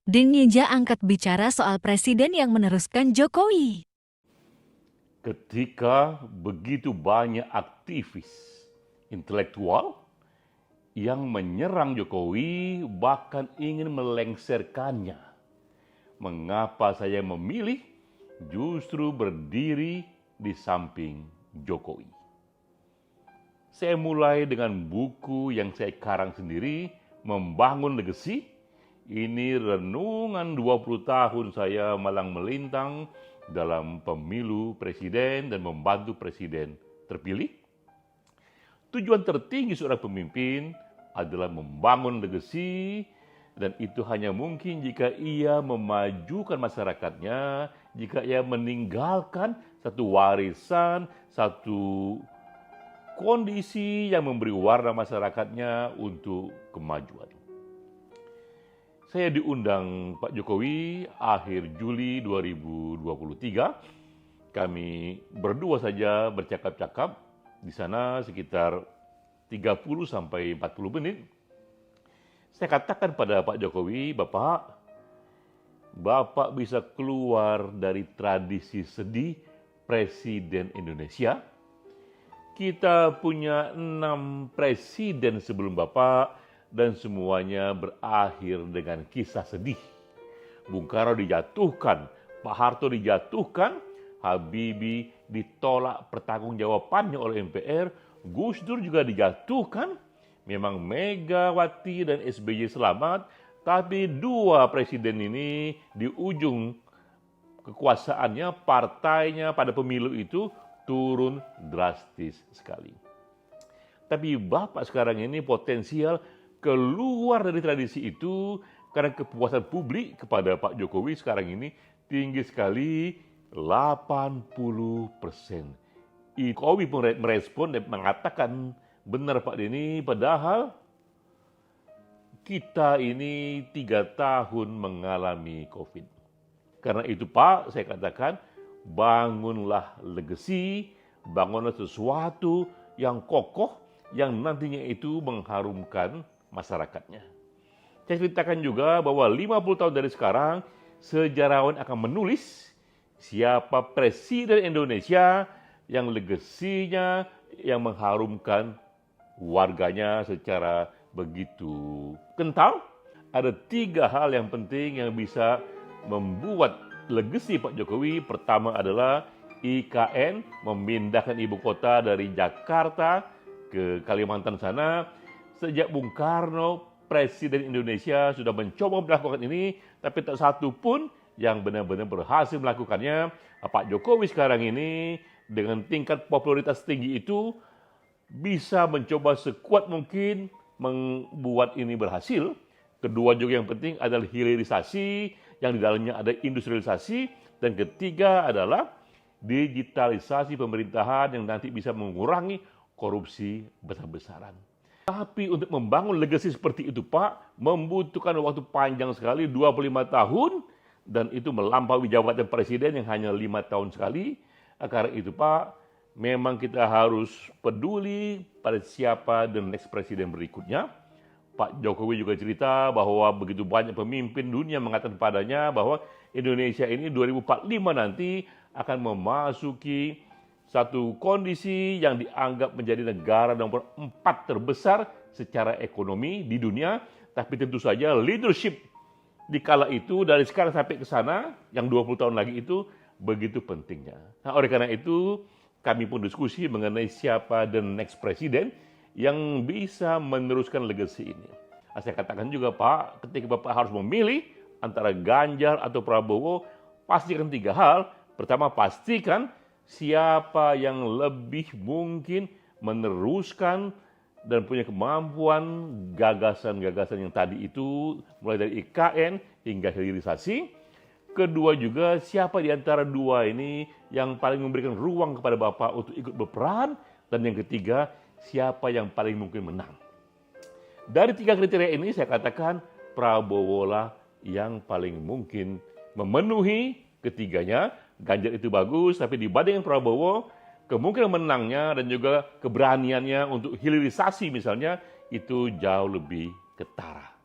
Ding Ninja angkat bicara soal presiden yang meneruskan Jokowi. Ketika begitu banyak aktivis intelektual yang menyerang Jokowi bahkan ingin melengsarkannya, mengapa saya memilih justru berdiri di samping Jokowi? Saya mulai dengan buku yang saya karang sendiri, Membangun Legasi. Ini renungan 20 tahun saya malang melintang dalam pemilu presiden dan membantu presiden terpilih. Tujuan tertinggi seorang pemimpin adalah membangun legasi, dan itu hanya mungkin jika ia memajukan masyarakatnya, jika ia meninggalkan satu warisan, satu kondisi yang memberi warna masyarakatnya untuk kemajuan. Saya diundang Pak Jokowi akhir Juli 2023. Kami berdua saja bercakap-cakap di sana sekitar 30 sampai 40 menit. Saya katakan pada Pak Jokowi, Bapak bisa keluar dari tradisi sedih Presiden Indonesia. Kita punya 6 presiden sebelum Bapak dan semuanya berakhir dengan kisah sedih. Bung Karno dijatuhkan, Pak Harto dijatuhkan, Habibie ditolak pertanggungjawabannya oleh MPR, Gus Dur juga dijatuhkan. Memang Megawati dan SBY selamat, tapi dua presiden ini di ujung kekuasaannya, partainya pada pemilu itu turun drastis sekali. Tapi Bapak sekarang ini potensial keluar dari tradisi itu karena kepuasan publik kepada Pak Jokowi sekarang ini tinggi sekali, 80%. Jokowi pun merespon dan mengatakan, benar Pak Denny, padahal kita ini 3 tahun mengalami COVID. Karena itu Pak, saya katakan, bangunlah legasi, bangunlah sesuatu yang kokoh, yang nantinya itu mengharumkan masyarakatnya. Saya ceritakan juga bahwa 50 tahun dari sekarang, sejarawan akan menulis siapa presiden Indonesia yang legasinya, yang mengharumkan warganya secara begitu kental. Ada 3 hal yang penting yang bisa membuat legasi Pak Jokowi. Pertama adalah IKN, memindahkan ibu kota dari Jakarta ke Kalimantan sana. Sejak Bung Karno, Presiden Indonesia sudah mencoba melakukan ini, tapi tak satu pun yang benar-benar berhasil melakukannya. Pak Jokowi sekarang ini dengan tingkat popularitas tinggi itu bisa mencoba sekuat mungkin membuat ini berhasil. Kedua juga yang penting adalah hilirisasi, yang di dalamnya ada industrialisasi, dan ketiga adalah digitalisasi pemerintahan yang nanti bisa mengurangi korupsi besar-besaran. Tapi untuk membangun legasi seperti itu Pak, membutuhkan waktu panjang sekali, 25 tahun, dan itu melampaui jabatan presiden yang hanya 5 tahun sekali. Karena itu Pak, memang kita harus peduli pada siapa the next presiden berikutnya. Pak Jokowi juga cerita bahwa begitu banyak pemimpin dunia mengatakan padanya bahwa Indonesia ini 2045 nanti akan memasuki satu kondisi yang dianggap menjadi negara nomor 4 terbesar secara ekonomi di dunia. Tapi tentu saja leadership di kala itu dari sekarang sampai ke sana yang 20 tahun lagi itu begitu pentingnya. Nah, oleh karena itu kami pun diskusi mengenai siapa the next presiden yang bisa meneruskan legasi ini. Saya katakan juga Pak, ketika Bapak harus memilih antara Ganjar atau Prabowo, pastikan 3 hal. Pertama, pastikan siapa yang lebih mungkin meneruskan dan punya kemampuan gagasan-gagasan yang tadi itu, mulai dari IKN hingga hilirisasi. Kedua juga, siapa di antara dua ini yang paling memberikan ruang kepada Bapak untuk ikut berperan. Dan yang ketiga, siapa yang paling mungkin menang. Dari 3 kriteria ini saya katakan Prabowo lah yang paling mungkin memenuhi ketiganya. Ganjar itu bagus, tapi dibandingkan Prabowo, kemungkinan menangnya dan juga keberaniannya untuk hilirisasi misalnya, itu jauh lebih ketara.